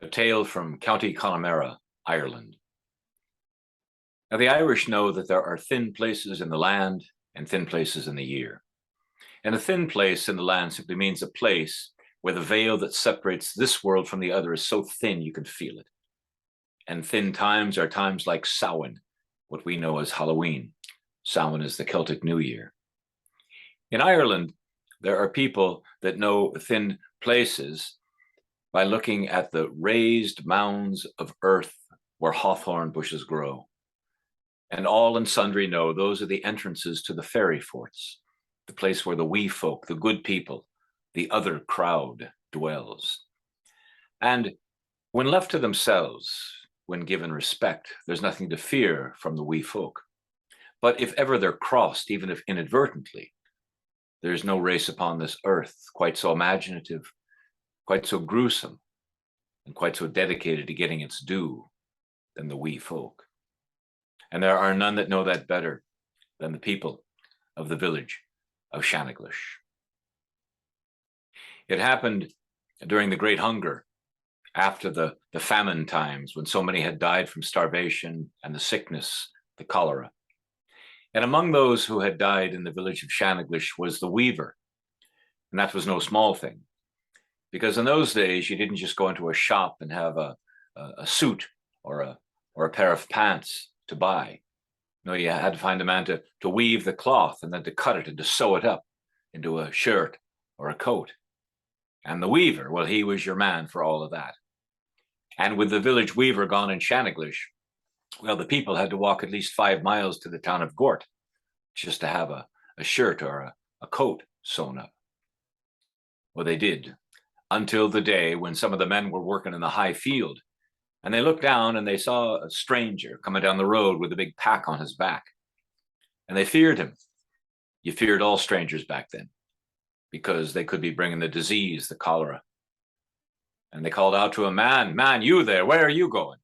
A tale from County Connemara, Ireland. Now, the Irish know that there are thin places in the land and thin places in the year. And a thin place in the land simply means a place where the veil that separates this world from the other is so thin you can feel it. And thin times are times like Samhain, what we know as Halloween. Samhain is the Celtic New Year. In Ireland, there are people that know thin places by looking at the raised mounds of earth where hawthorn bushes grow. And all and sundry know those are the entrances to the fairy forts, the place where the wee folk, the good people, the other crowd dwells. And when left to themselves, when given respect, there's nothing to fear from the wee folk. But if ever they're crossed, even if inadvertently, there's no race upon this earth quite so imaginative, quite so gruesome, and quite so dedicated to getting its due than the wee folk. And there are none that know that better than the people of the village of Shanaglish. It happened during the Great Hunger, after the famine times, when so many had died from starvation and the sickness, the cholera. And among those who had died in the village of Shanaglish was the weaver. And that was no small thing, because in those days, you didn't just go into a shop and have a suit or a pair of pants to buy. No, you had to find a man to weave the cloth and then to cut it and to sew it up into a shirt or a coat. And the weaver, well, he was your man for all of that. And with the village weaver gone in Shanaglish, well, the people had to walk at least 5 miles to the town of Gort just to have a shirt or a coat sewn up. Well, they did, until the day when some of the men were working in the high field, and they looked down and they saw a stranger coming down the road with a big pack on his back. And they feared him. You feared all strangers back then, because they could be bringing the disease, the cholera. And they called out to a man, "Man, you there, where are you going?"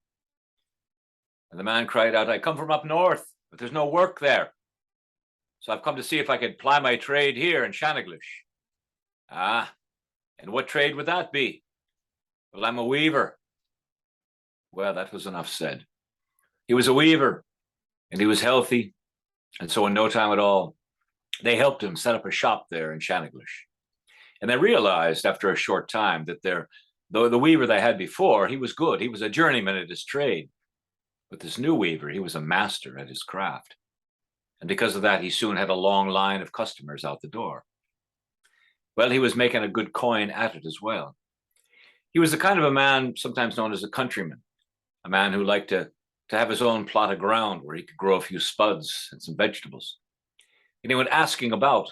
And the man cried out, "I come from up north, but there's no work there. So I've come to see if I could ply my trade here in Shanaglish." "Ah, and what trade would that be?" "Well, I'm a weaver." Well, that was enough said. He was a weaver, and he was healthy, and so in no time at all, they helped him set up a shop there in Shanaglish. And they realized after a short time that the weaver they had before, he was good. He was a journeyman at his trade. But this new weaver, he was a master at his craft. And because of that, he soon had a long line of customers out the door. Well, he was making a good coin at it as well. He was the kind of a man sometimes known as a countryman, a man who liked to have his own plot of ground where he could grow a few spuds and some vegetables. And he went asking about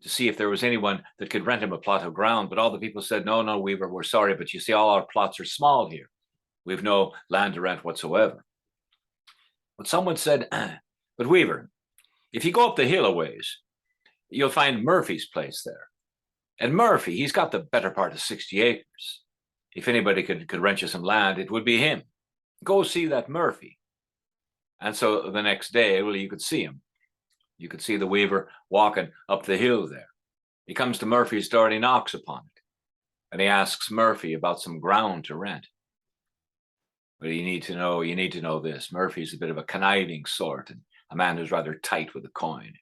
to see if there was anyone that could rent him a plot of ground. But all the people said, "No, Weaver, we're sorry, but you see, all our plots are small here. We've no land to rent whatsoever." But someone said, "But Weaver, if you go up the hill a ways, you'll find Murphy's place there. And Murphy, he's got the better part of 60 acres. If anybody could rent you some land, it would be him. Go see that Murphy." And so the next day, well, you could see him. You could see the weaver walking up the hill there. He comes to Murphy's door and he knocks upon it. And he asks Murphy about some ground to rent. But you need to know this. Murphy's a bit of a conniving sort and a man who's rather tight with the coin.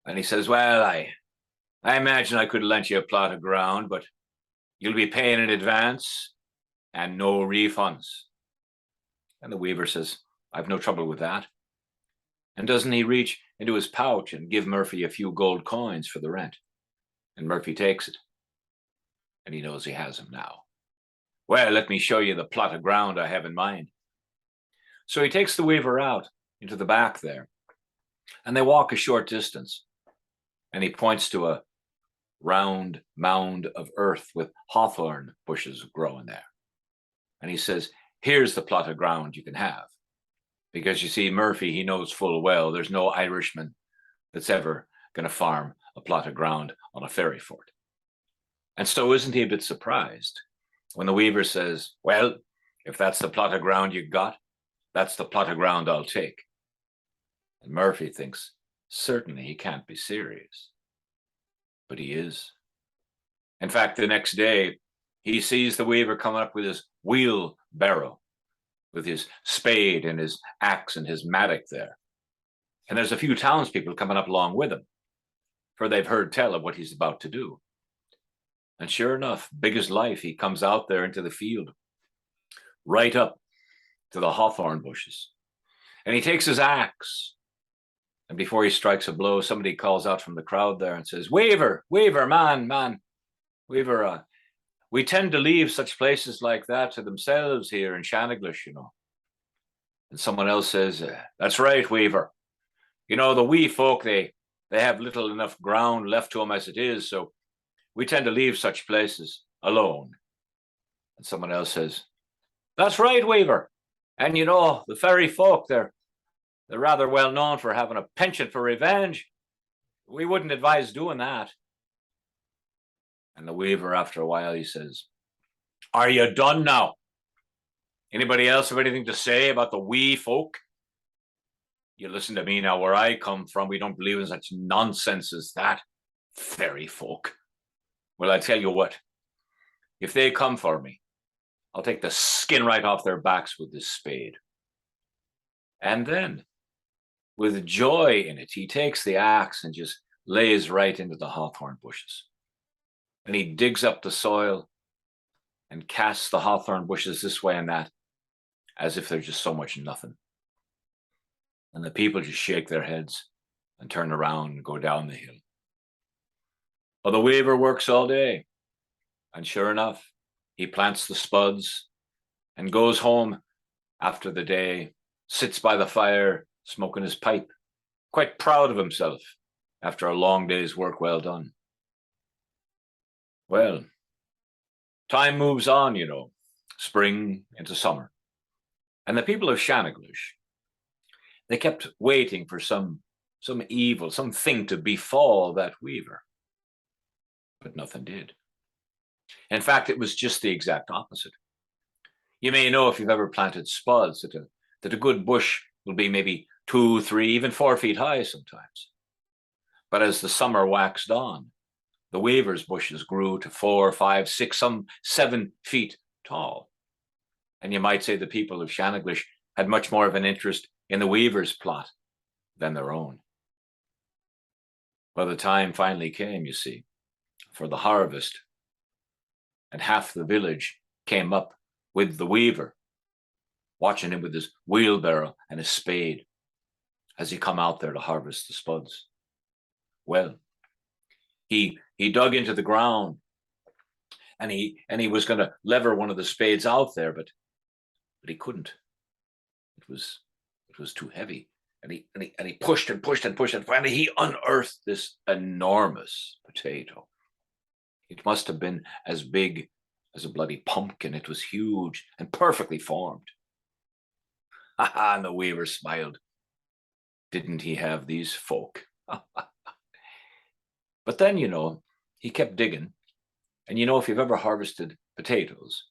And he says, "Well, I imagine I could lend you a plot of ground, but you'll be paying in advance and no refunds." And the weaver says, "I've no trouble with that." And doesn't he reach into his pouch and give Murphy a few gold coins for the rent? And Murphy takes it. And he knows he has him now. "Well, let me show you the plot of ground I have in mind." So he takes the weaver out into the back there, and they walk a short distance. And he points to a round mound of earth with hawthorn bushes growing there. And he says, "Here's the plot of ground you can have." Because you see, Murphy, he knows full well there's no Irishman that's ever going to farm a plot of ground on a fairy fort. And so isn't he a bit surprised when the weaver says, "Well, if that's the plot of ground you got, that's the plot of ground I'll take." And Murphy thinks, certainly he can't be serious. But he is. In fact, the next day, he sees the weaver coming up with his wheelbarrow, with his spade and his axe and his mattock there. And there's a few townspeople coming up along with him, for they've heard tell of what he's about to do. And sure enough, big as life, he comes out there into the field, right up to the hawthorn bushes. And he takes his axe. And before he strikes a blow, somebody calls out from the crowd there and says, Weaver, man, Weaver, we tend to leave such places like that to themselves here in Shanaglish, you know. And someone else says, that's right, Weaver. You know, the wee folk, they have little enough ground left to them as it is, so we tend to leave such places alone. And someone else says, that's right, Weaver. And you know, the fairy folk, they're rather well known for having a penchant for revenge. We wouldn't advise doing that. And the weaver, after a while, he says, are you done now? Anybody else have anything to say about the wee folk? You listen to me now, where I come from, we don't believe in such nonsense as that. Fairy folk. Well, I tell you what, if they come for me, I'll take the skin right off their backs with this spade. And then, with joy in it, he takes the axe and just lays right into the hawthorn bushes. And he digs up the soil and casts the hawthorn bushes this way and that, as if they're just so much nothing. And the people just shake their heads and turn around and go down the hill. Well, the weaver works all day. And sure enough, he plants the spuds and goes home after the day, sits by the fire, smoking his pipe, quite proud of himself after a long day's work well done. Well, time moves on, you know, spring into summer. And the people of Shanaglish, they kept waiting for some evil, something to befall that weaver. But nothing did. In fact, it was just the exact opposite. You may know, if you've ever planted spuds, that a good bush will be maybe 2, 3, even 4 feet high sometimes. But as the summer waxed on, the weaver's bushes grew to 4, 5, 6, some 7 feet tall. And you might say the people of Shanaglish had much more of an interest in the weaver's plot than their own. Well, the time finally came, you see, for the harvest. And half the village came up with the weaver, watching him with his wheelbarrow and his spade as he come out there to harvest the spuds. Well, he dug into the ground and he was going to lever one of the spades out there, but he couldn't. It was too heavy. And he pushed and pushed and pushed, and finally he unearthed this enormous potato. It must have been as big as a bloody pumpkin. It was huge and perfectly formed. And the weaver smiled. Didn't he have these folk? But then, you know, he kept digging. And you know, if you've ever harvested potatoes,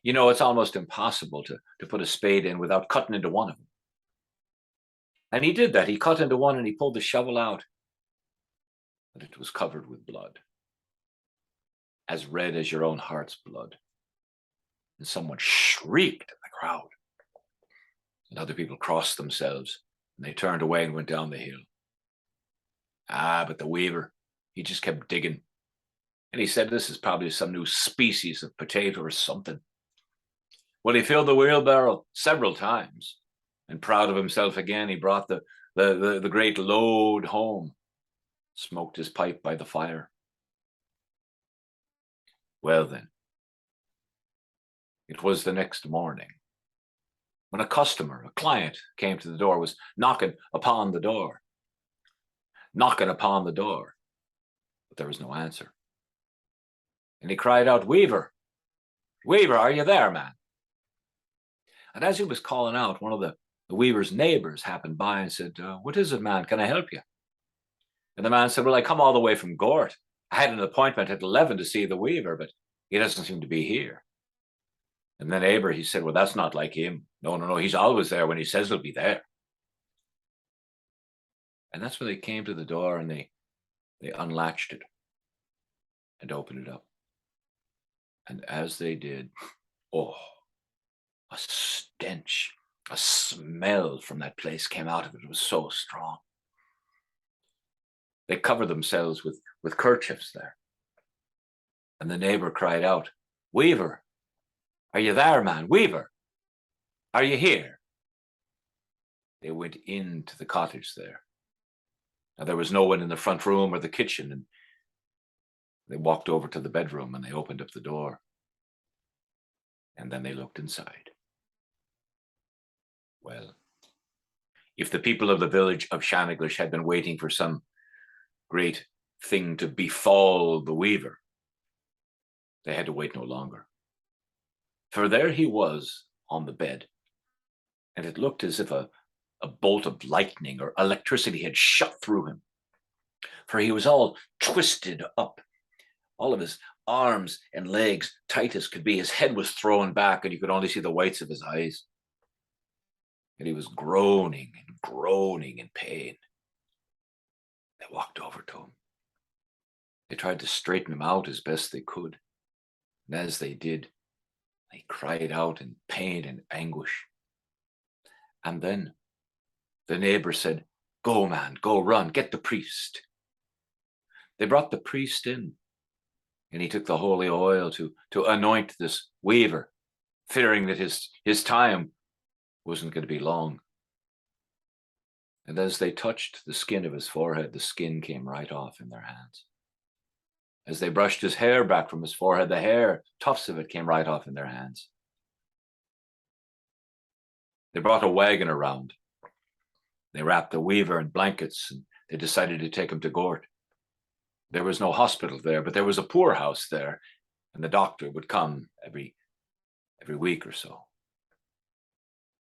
you know it's almost impossible to put a spade in without cutting into one of them. And he did that. He cut into one and he pulled the shovel out. But it was covered with blood, as red as your own heart's blood. And someone shrieked in the crowd. And other people crossed themselves, and they turned away and went down the hill. But the weaver, he just kept digging. And he said, this is probably some new species of potato or something. Well, he filled the wheelbarrow several times, and proud of himself again, he brought the great load home, smoked his pipe by the fire. Well then, it was the next morning when a customer, a client, came to the door, was knocking upon the door, but there was no answer. And he cried out, Weaver, Weaver, are you there, man? And as he was calling out, one of the weaver's neighbors happened by and said, what is it, man? Can I help you? And the man said, well, I come all the way from Gort. I had an appointment at 11 to see the weaver, but he doesn't seem to be here. And the neighbor, he said, well, that's not like him. No, he's always there when he says he'll be there. And that's when they came to the door and they unlatched it and opened it up. And as they did, oh, a stench, a smell from that place came out of it. It was so strong. They covered themselves with kerchiefs there. And the neighbor cried out, "Weaver, are you there, man? Weaver, are you here?" They went into the cottage there. Now, there was no one in the front room or the kitchen, and they walked over to the bedroom and they opened up the door. And then they looked inside. Well, if the people of the village of Shanaglish had been waiting for some great thing to befall the weaver, they had to wait no longer. For there he was on the bed, and it looked as if a bolt of lightning or electricity had shot through him. For he was all twisted up, all of his arms and legs tight as could be. His head was thrown back, and you could only see the whites of his eyes. And he was groaning and groaning in pain. They walked over to him. They tried to straighten him out as best they could. And as they did, they cried out in pain and anguish. And then the neighbor said, "Go, man, go, run, get the priest." They brought the priest in, and he took the holy oil to anoint this weaver, fearing that his time wasn't going to be long. And as they touched the skin of his forehead, the skin came right off in their hands. As they brushed his hair back from his forehead, the hair, tufts of it, came right off in their hands. They brought a wagon around. They wrapped the weaver in blankets, and they decided to take him to Gort. There was no hospital there, but there was a poorhouse there, and the doctor would come every week or so.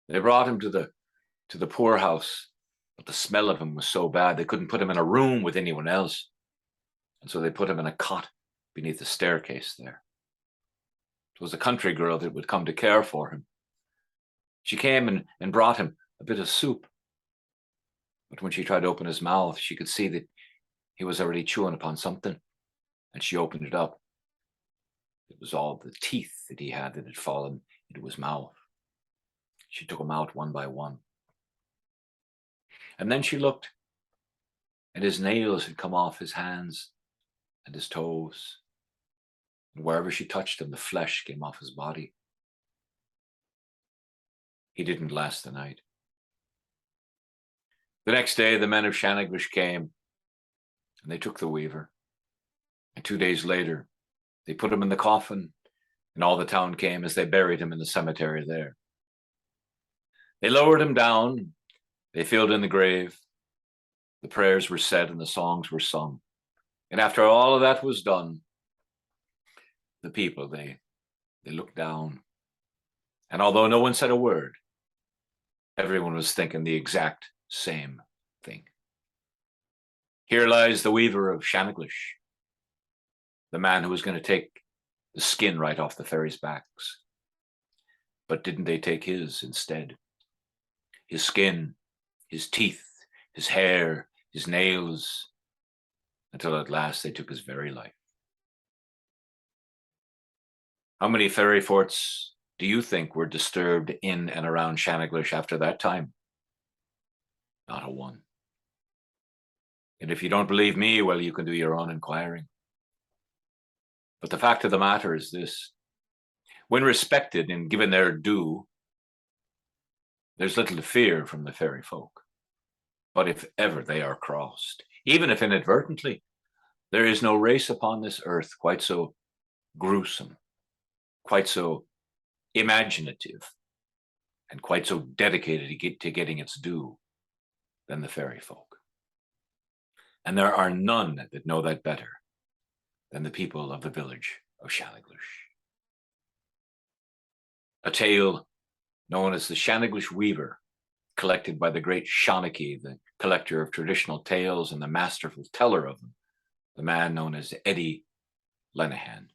They brought him to the poorhouse, but the smell of him was so bad they couldn't put him in a room with anyone else. And so they put him in a cot beneath the staircase there. It was a country girl that would come to care for him. She came and brought him a bit of soup. But when she tried to open his mouth, she could see that he was already chewing upon something. And she opened it up. It was all the teeth that he had that had fallen into his mouth. She took them out one by one. And then she looked, and his nails had come off his hands and his toes. And wherever she touched him, the flesh came off his body. He didn't last the night. The next day, the men of Shanaglish came, and they took the weaver. And 2 days later, they put him in the coffin, and all the town came as they buried him in the cemetery there. They lowered him down. They filled in the grave. The prayers were said and the songs were sung. And after all of that was done, the people, they looked down. And although no one said a word, everyone was thinking the exact same thing. Here lies the Weaver of Shanaglish, the man who was going to take the skin right off the fairies' backs. But didn't they take his instead? His skin, his teeth, his hair, his nails, until at last they took his very life. How many fairy forts do you think were disturbed in and around Shanaglish after that time? Not a one. And if you don't believe me, well, you can do your own inquiring. But the fact of the matter is this: when respected and given their due, there's little to fear from the fairy folk. But if ever they are crossed, even if inadvertently, there is no race upon this earth quite so gruesome, quite so imaginative, and quite so dedicated to getting its due than the fairy folk. And there are none that know that better than the people of the village of Shanaglish. A tale known as the Shanaglish Weaver, collected by the great Shawnee, the collector of traditional tales and the masterful teller of them, the man known as Eddie Lenihan.